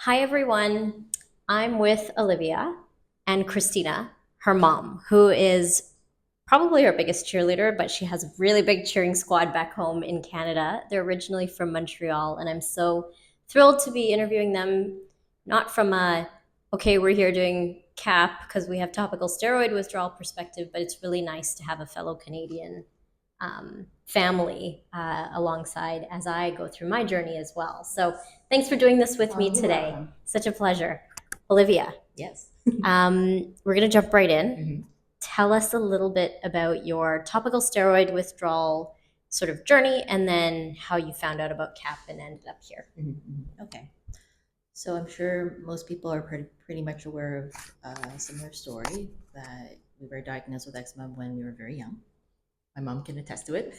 Hi, everyone. I'm with Olivia and Christina, her mom, who is probably our biggest cheerleader, but she has a really big cheering squad back home in Canada. They're originally from Montreal, and I'm so thrilled to be interviewing them, not from a, okay, we're here doing CAP because we have topical steroid withdrawal perspective, but it's really nice to have a fellow Canadian family alongside as I go through my journey as well. So thanks for doing this with me today. Welcome. Such a pleasure. Olivia, Yes. we're going to jump right in. Mhm. Tell us a little bit about your topical steroid withdrawal sort of journey and then how you found out about CAP and ended up here. Okay. So I'm sure most people are pretty much aware of a similar story that we were diagnosed with eczema when we were very young. My mom can attest to it.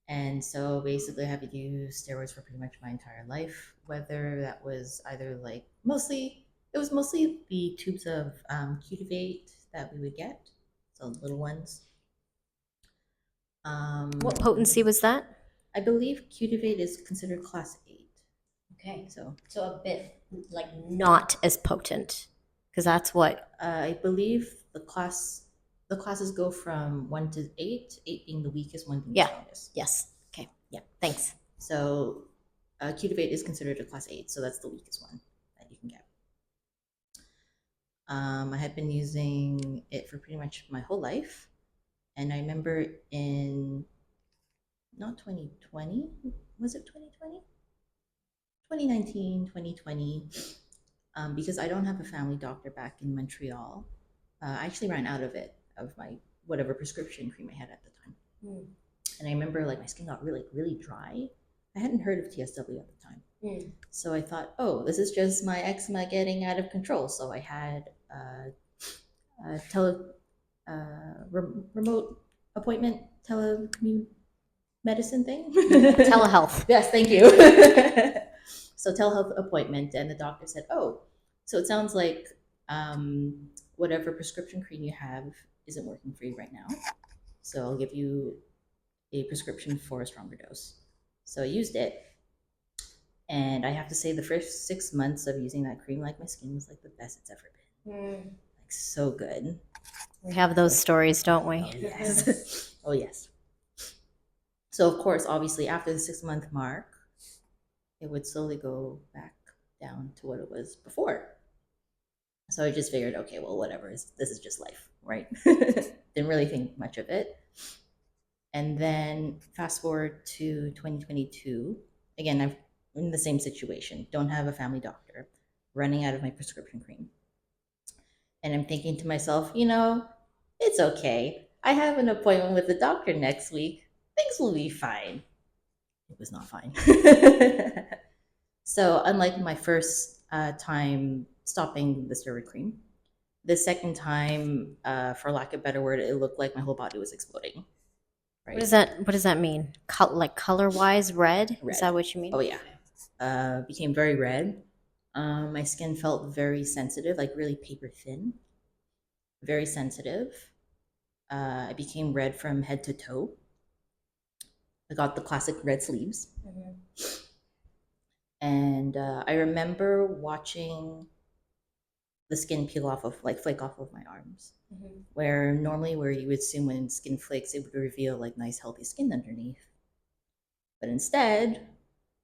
And so basically I have to use steroids for pretty much my entire life, whether that was either like it was mostly the tubes of Cutivate that we would get, so little ones. What potency was that? I believe Cutivate is considered class 8. Okay. So So a bit like not as potent because that's what. I believe the classes go from 1 to 8, 8 being the weakest, 1 being Yeah. the strongest. Yes. Okay. Yeah. Thanks. So Cutivate is considered a class 8, so that's the weakest one that you can get. I had been using it for pretty much my whole life, and I remember in not 2020, was it 2020? 2019, 2020, because I don't have a family doctor back in Montreal. I actually ran out of it, of my whatever prescription cream I had at the time. And I remember like my skin got really dry. I hadn't heard of TSW at the time. So I thought, oh, this is just my eczema getting out of control. So I had a remote appointment telecommute medicine thing. Telehealth. Yes, thank you. So telehealth appointment, and the doctor said, oh, so it sounds like whatever prescription cream you have isn't working for you right now. So I'll give you a prescription for a stronger dose. So I used it. And I have to say the first 6 months of using that cream, like my skin was like the best it's ever been. Like so good. We have those stories, don't we? Oh yes. Oh yes. So of course, obviously after the 6 month mark, it would slowly go back down to what it was before. So I just figured, okay, well, whatever. This is just life, right? Didn't really think much of it. And then fast forward to 2022. Again, I'm in the same situation. Don't have a family doctor. Running out of my prescription cream. And I'm thinking to myself, it's okay. I have an appointment with the doctor next week. Things will be fine. It was not fine. So unlike my first time stopping the steroid cream, the second time, for lack of a better word, it looked like my whole body was exploding. Right? What does that mean? Like color wise, red? Is that what you mean? Oh yeah. Became very red. My skin felt very sensitive, like really paper thin. Very sensitive. I became red from head to toe. I got the classic red sleeves. And I remember watching the skin peel off of, like, flake off of my arms. Where normally, where you would assume when skin flakes, it would reveal like nice, healthy skin underneath. But instead,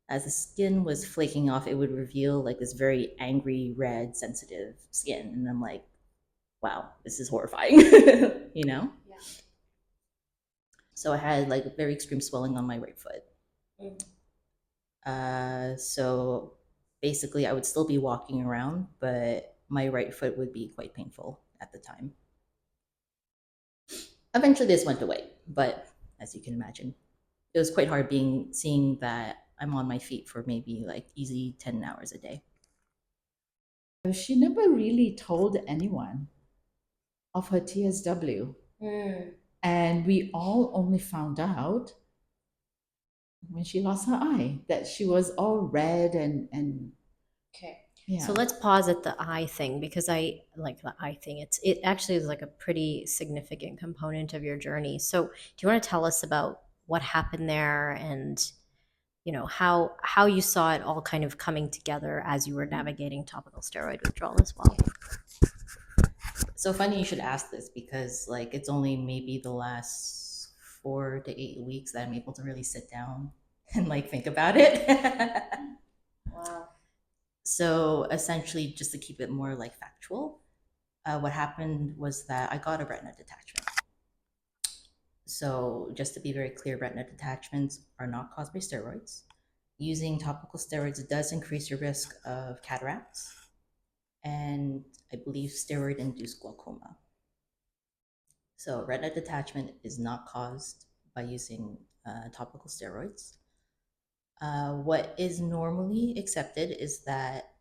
as the skin was flaking off, it would reveal like this very angry, red, sensitive skin. And I'm like, wow, this is horrifying, Yeah. So I had like very extreme swelling on my right foot. So basically, I would still be walking around, but my right foot would be quite painful at the time. Eventually, this went away, but as you can imagine, it was quite hard seeing that I'm on my feet for maybe like easy 10 hours a day. She never really told anyone of her TSW. And we all only found out when she lost her eye that she was all red and Okay. yeah. So let's pause at the eye thing because I like the eye thing. It actually is like a pretty significant component of your journey. So do you want to tell us about what happened there and you know, how you saw it all kind of coming together as you were navigating topical steroid withdrawal as well. So funny you should ask this, because like it's only maybe the last 4 to 8 weeks that I'm able to really sit down and like think about it. Wow. So essentially, just to keep it more like factual, what happened was that I got a retina detachment. So just to be very clear, retina detachments are not caused by steroids. Using topical steroids does increase your risk of cataracts and I believe steroid-induced glaucoma. So retina detachment is not caused by using topical steroids. What is normally accepted is that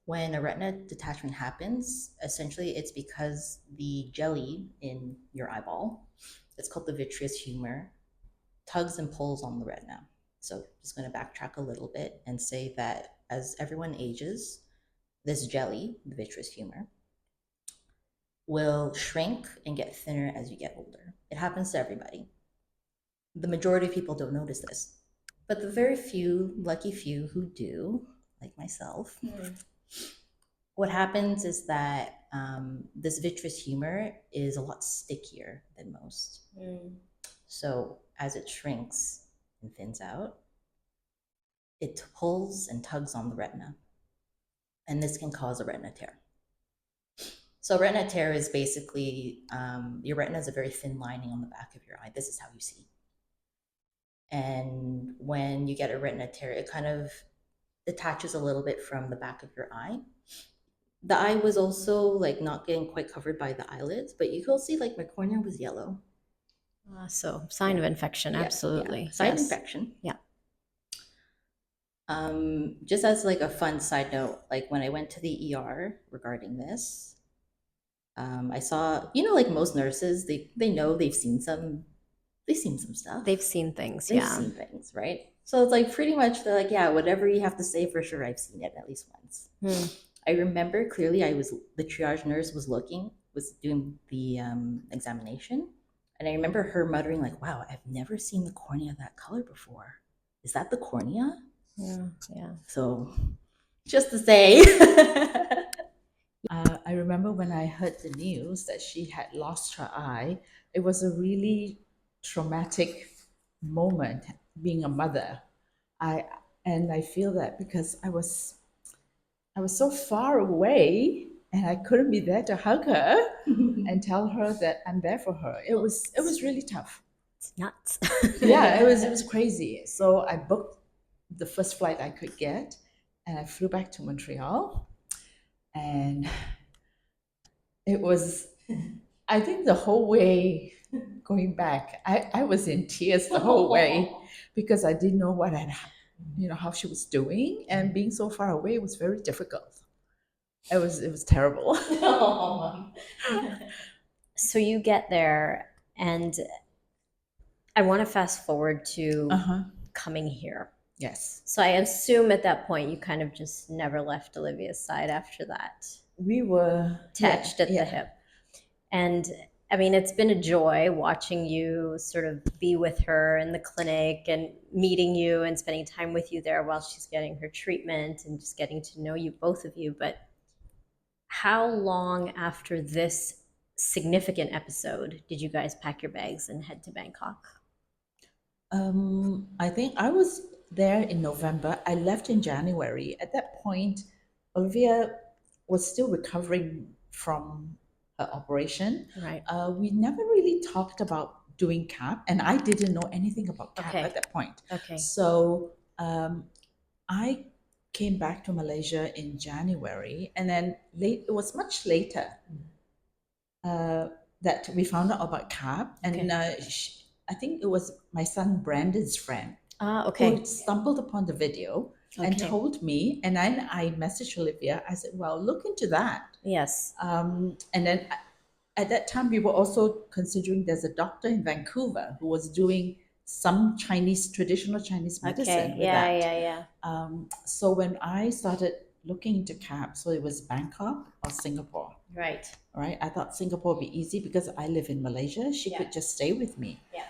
when a retina detachment happens, essentially it's because the jelly in your eyeball, it's called the vitreous humor, tugs and pulls on the retina. So just going to backtrack a little bit and say that as everyone ages, this jelly, the vitreous humor, will shrink and get thinner as you get older. It happens to everybody. The majority of people don't notice this, but the very few, lucky few who do, like myself, what happens is that this vitreous humor is a lot stickier than most. So as it shrinks and thins out, it pulls and tugs on the retina, and this can cause a retina tear. So retina tear is basically your retina is a very thin lining on the back of your eye. This is how you see. And when you get a retina tear, it kind of detaches a little bit from the back of your eye. The eye was also like not getting quite covered by the eyelids, but you could see like my cornea was yellow. So sign of infection, absolutely. Yeah. Sign infection. Yeah. Just as like a fun side note, like when I went to the ER regarding this, I saw, you know, like most nurses, they know they've seen some stuff. They've seen things, They've seen things, right? So it's like pretty much they're like, yeah, whatever you have to say, for sure, I've seen it at least once. I remember clearly the triage nurse was doing the examination. And I remember her muttering like, wow, I've never seen the cornea that color before. Is that the cornea? Yeah. So just to say. I remember when I heard the news that she had lost her eye, it was a really traumatic moment being a mother. I feel that because I was so far away and I couldn't be there to hug her and tell her that I'm there for her. It was really tough. It's nuts. Yeah, it was crazy. So I booked the first flight I could get and I flew back to Montreal. And it was, I think the whole way going back, I was in tears the whole way because I didn't know how she was doing, and being so far away was very difficult. It was terrible. So you get there, and I want to fast forward to coming here. Yes. So I assume at that point you kind of just never left Olivia's side after that. We were attached at the hip. And I mean, it's been a joy watching you sort of be with her in the clinic and meeting you and spending time with you there while she's getting her treatment and just getting to know you, both of you. But how long after this significant episode did you guys pack your bags and head to Bangkok? I think I was there in November. I left in January. At that point, Olivia was still recovering from her operation. Right. We never really talked about doing CAP, and I didn't know anything about CAP at that point. Okay. So I came back to Malaysia in January, and then it was much later that we found out about CAP, and I think it was my son Brandon's friend who stumbled upon the video and told me, and then I messaged Olivia. I said, well, look into that. Yes. And then at that time, we were also considering there's a doctor in Vancouver who was doing some traditional Chinese medicine with that. Yeah. So when I started looking into CAP, so it was Bangkok or Singapore. Right. I thought Singapore would be easy because I live in Malaysia. She could just stay with me. Yeah.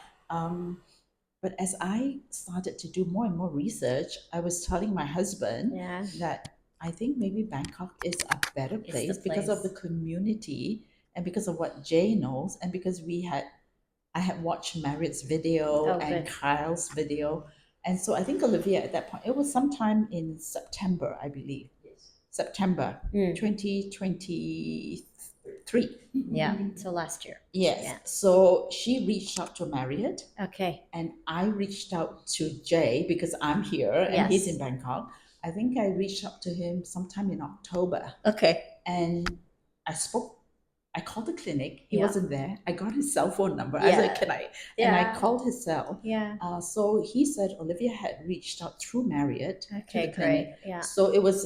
But as I started to do more and more research, I was telling my husband Yeah. that I think maybe Bangkok is a better It's the place because of the place. community and because of what Jay knows and because I had watched Marriott's video Oh, and good. Kyle's video. And so I think Olivia at that point, it was sometime in September, I believe. September Mm. 2023. Yeah. So last year. Yes. Yeah. So she reached out to Marriott Okay. and I reached out to Jay because I'm here and he's Yes. in Bangkok. I think I reached out to him sometime in October Okay. and I called the clinic. He Yeah. wasn't there. I got his cell phone number. I said, "Can I?" And I called his cell. Yeah. So he said Olivia had reached out through Marriott to Okay, the clinic. great. Yeah. So it was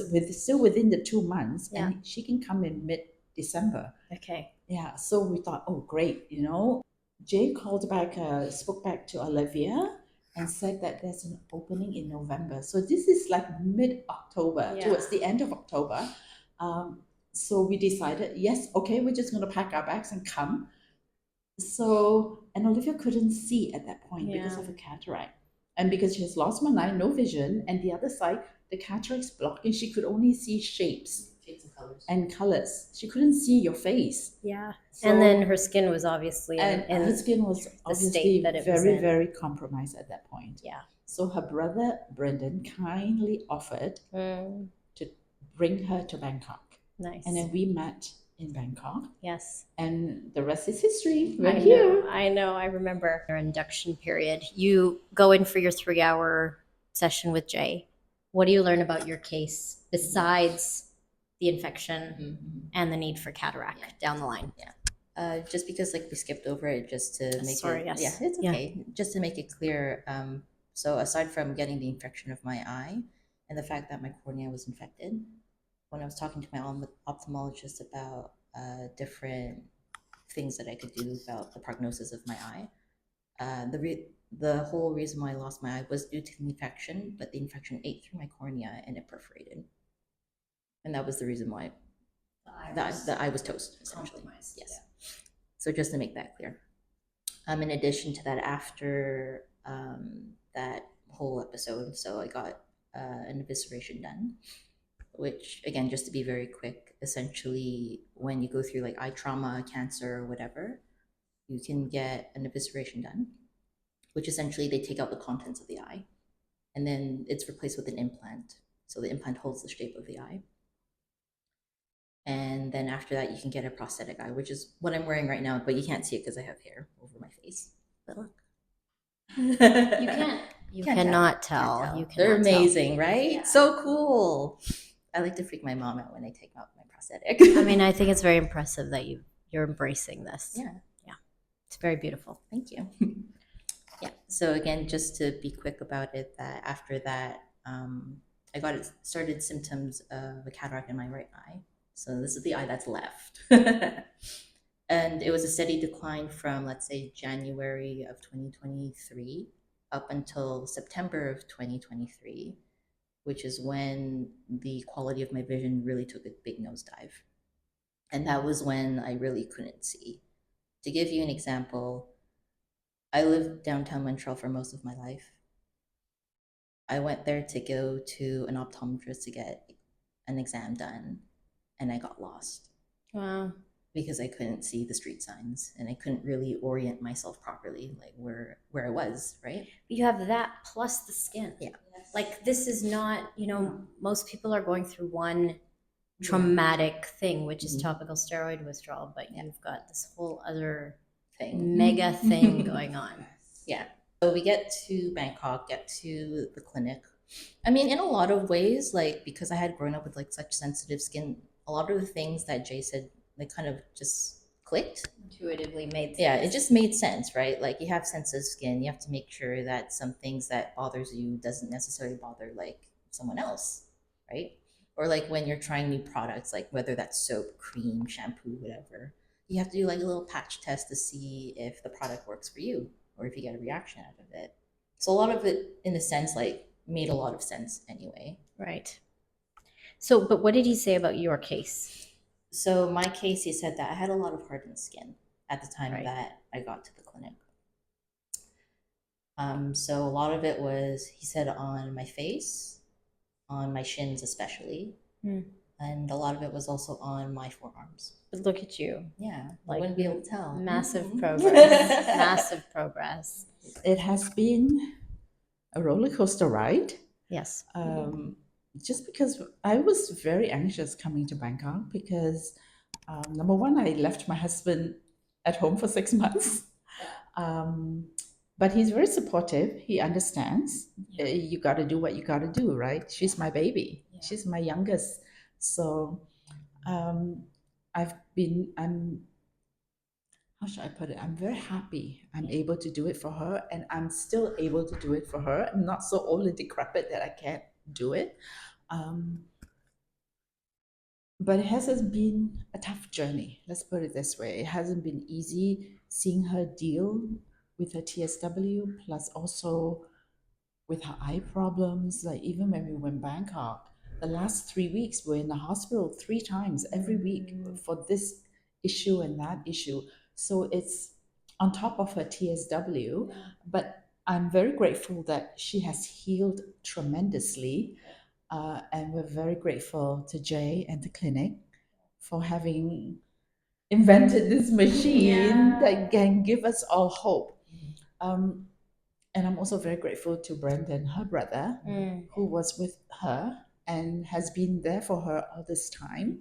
still within the 2 months, Yeah. and she can come in mid-December. Okay. Yeah. So we thought, oh, great. Jay called back, spoke back to Olivia, and said that there's an opening in November. So this is like mid-October, Yeah. towards the end of October. So we decided, yes, okay, we're just going to pack our bags and come. So, and Olivia couldn't see at that point because Yeah. of a cataract. And because she has lost one eye, no vision, and the other side, the cataract's blocked, and she could only see shapes Shades and colors. and colors. She couldn't see your face. Yeah. So, And then her skin was obviously and in her skin was obviously state that it was very, in. very compromised at that point. Yeah. So her brother Brendan kindly offered Mm, to bring her to Bangkok. nice. And then we met in Bangkok, Yes. and the rest is history. We're I here. know. I know. I remember your induction period. You go in for your 3-hour session with Jay. What do you learn about your case besides the infection Mhm. and the need for cataract down the line? Just because like we skipped over it just to make Sorry, it, yes. yeah, it's Yeah. okay. Just to make it clear. So aside from getting the infection of my eye and the fact that my cornea was infected, when I was talking to my ophthalmologist about different things that I could do about the prognosis of my eye, the whole reason why I lost my eye was due to the infection, but the infection ate through my cornea and it perforated, and that was the reason why the eye was toast, essentially. Compromised. Yes. So just to make that clear. In addition to that, after that whole episode, so I got an evisceration done, which again, just to be very quick, essentially when you go through like eye trauma, cancer, or whatever, you can get an evisceration done, which essentially they take out the contents of the eye and then it's replaced with an implant. So the implant holds the shape of the eye. And then after that, you can get a prosthetic eye, which is what I'm wearing right now, but you can't see it because I have hair over my face. But look. You can't. You Can't cannot tell. tell. Can't You tell. They're cannot tell. amazing, right? Yeah. So cool. I like to freak my mom out when I take out my prosthetic. I mean, I think it's very impressive that you're embracing this. Yeah. It's very beautiful. Thank you. Yeah. So again, just to be quick about it, that after that, I started symptoms of a cataract in my right eye. So this is the eye that's left. And it was a steady decline from, let's say, January of 2023 up until September of 2023, which is when the quality of my vision really took a big nosedive. And that was when I really couldn't see. To give you an example, I lived downtown Montreal for most of my life. I went there to go to an optometrist to get an exam done, and I got lost Wow. because I couldn't see the street signs and I couldn't really orient myself properly, like where I was, right? You have that plus the skin. Yeah. Like this is not, most people are going through one traumatic thing, which is Mhm. topical steroid withdrawal, but you've got this whole other Thing. mega thing going on. Yeah. So we get to Bangkok, get to the clinic. I mean, in a lot of ways, like because I had grown up with like such sensitive skin, a lot of the things that Jay said, like kind of just clicked. Intuitively made sense. Yeah, it just made sense, right? Like you have sensitive skin, you have to make sure that some things that bothers you doesn't necessarily bother like someone else, right? Or like when you're trying new products, like whether that's soap, cream, shampoo, whatever, you have to do like a little patch test to see if the product works for you or if you get a reaction out of it. So a lot of it, in a sense, like made a lot of sense anyway. Right. So, but what did he say about your case? So my case, he said that I had a lot of hardened skin at the time Right. that I got to the clinic. So a lot of it was, he said, on my face, on my shins especially, and a lot of it was also on my forearms. But look at you. Yeah, I Like, wouldn't be able to tell. Massive Mhm. progress. Massive progress. It has been a roller coaster ride. Yes. Just because I was very anxious coming to Bangkok because number one, I left my husband at home for 6 months. But he's very supportive. He understands. You got to do what you got to do, right? She's my baby. Yeah. She's my youngest. So how should I put it? I'm very happy I'm able to do it for her, and I'm still able to do it for her. I'm not so old and decrepit that I can't do it. But it hasn't been a tough journey. Let's put it this way. It hasn't been easy seeing her deal with her TSW, plus also with her eye problems. Like even when we went Bangkok, the last 3 weeks we're in the hospital 3 times every week for this issue and that issue. So it's on top of her TSW, but I'm very grateful that she has healed tremendously. And we're very grateful to Jay and the clinic for having invented this machine that can give us all hope. And I'm also very grateful to Brandon, her brother, who was with her and has been there for her all this time.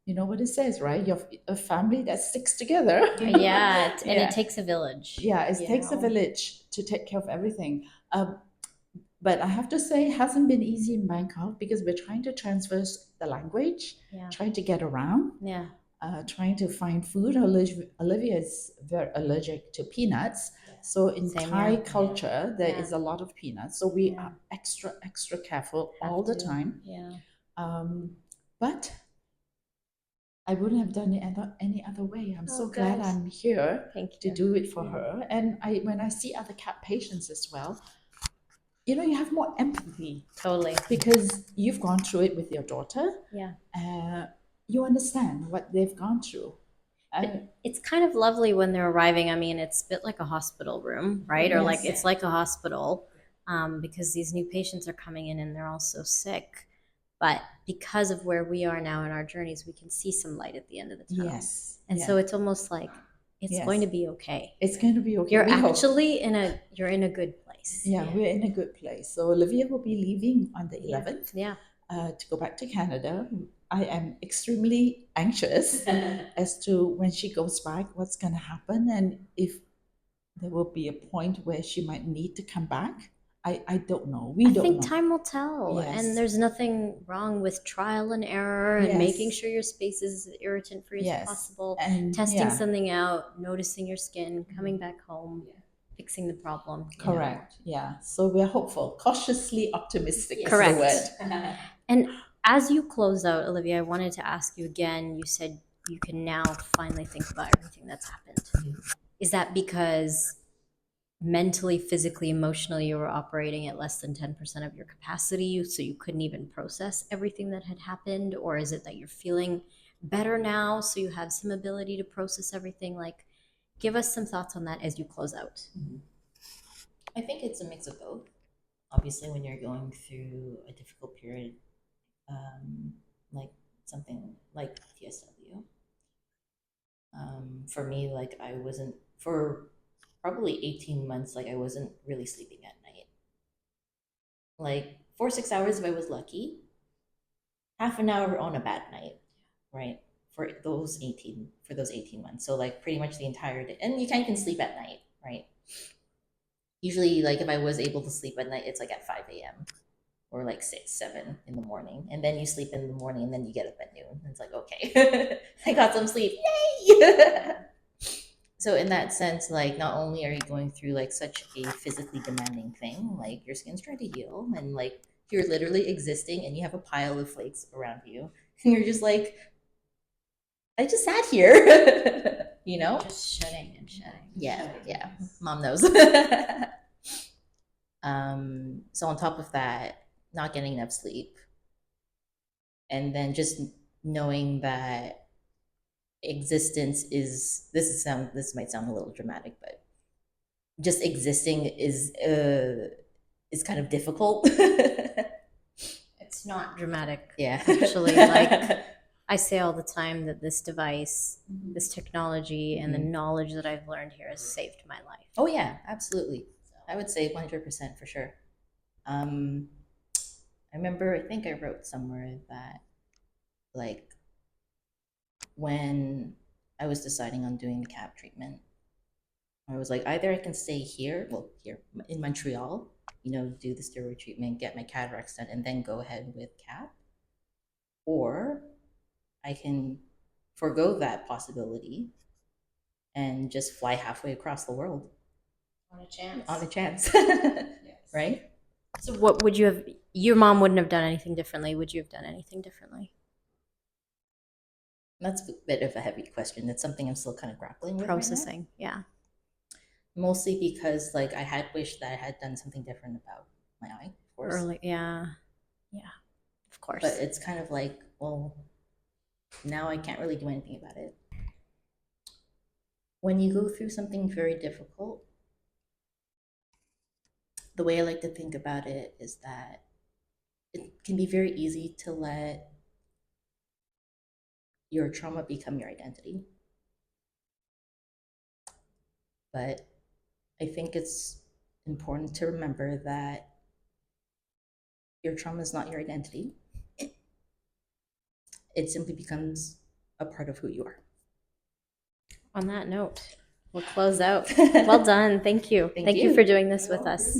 You know what it says, right? You're a family that sticks together. Yeah, and it takes a village. Yeah, it takes a village to take care of everything. But I have to say, it hasn't been easy in Bangkok because we're trying to transfer the language, trying to get around, trying to find food. Olivia is very allergic to peanuts. So in Thai culture, there is a lot of peanuts. So we are extra careful all the time. But I wouldn't have done it any other way. I'm so glad I'm here to do it for her. And when I see other cat patients as well, you know, you have more empathy. Totally. Because you've gone through it with your daughter. You understand what they've gone through. It's kind of lovely when they're arriving. I mean, it's a bit like a hospital room, right? Or like it's like a hospital because these new patients are coming in and they're all so sick. But because of where we are now in our journeys, we can see some light at the end of the tunnel. And so it's almost like it's going to be okay. It's going to be okay. You're actually you're in a good place. Yeah, we're in a good place. So Olivia will be leaving on the 11th. To go back to Canada. I am extremely anxious as to when she goes back, what's going to happen, and if there will be a point where she might need to come back. I don't know. I think time will tell. And there's nothing wrong with trial and error and making sure your space is as irritant free as possible, and testing something out, noticing your skin, coming back home, fixing the problem. Correct. Yeah. So we're hopeful, cautiously optimistic. Correct. Is the word. And as you close out, Olivia, I wanted to ask you again, you said you can now finally think about everything that's happened. Is that because mentally, physically, emotionally, you were operating at less than 10% of your capacity, so you couldn't even process everything that had happened? Or is it that you're feeling better now, so you have some ability to process everything? Like, give us some thoughts on that as you close out. I think it's a mix of both. Obviously, when you're going through a difficult period, like something like TSW, for me, like I wasn't, for probably 18 months, like I wasn't really sleeping at night. Like 4-6 hours if I was lucky, half an hour on a bad night, right? For those 18 months. So like pretty much the entire day. And you can't even sleep at night, right? Usually, like if I was able to sleep at night, it's like at 5 a.m. or like 6, 7 in the morning. And then you sleep in the morning and then you get up at noon. And it's like, okay, I got some sleep. Yay! So in that sense, like not only are you going through like such a physically demanding thing, like your skin's trying to heal and like you're literally existing and you have a pile of flakes around you. And you're just like, I just sat here, you know? Just shedding and shedding. Yeah, yeah. Mom knows. So on top of that, not getting enough sleep. And then just knowing that existence is, this might sound a little dramatic, but just existing is kind of difficult. It's not dramatic. Yeah. Actually, like I say all the time that this device, this technology, and the Mhm. knowledge that I've learned here has saved my life. Oh yeah, absolutely. I would say 100% for sure. I remember, I think I wrote somewhere that, like, when I was deciding on doing the CAP treatment, I was like, either I can stay here, well, here in Montreal, do the steroid treatment, get my cataracts done, and then go ahead with CAP, or I can forego that possibility and just fly halfway across the world On a chance. on a chance. Right? So, what would you have? Your mom wouldn't have done anything differently. Would you have done anything differently? That's a bit of a heavy question. It's something I'm still kind of grappling with. Processing, yeah. Mostly because, like, I had wished that I had done something different about my eye, of course. Early, yeah, of course. But it's kind of like, well, now I can't really do anything about it. When you go through something very difficult, the way I like to think about it is that it can be very easy to let your trauma become your identity. But I think it's important to remember that your trauma is not your identity. It simply becomes a part of who you are. On that note, we'll close out. Well done. Thank you. Thank Thank you you. for doing this with us.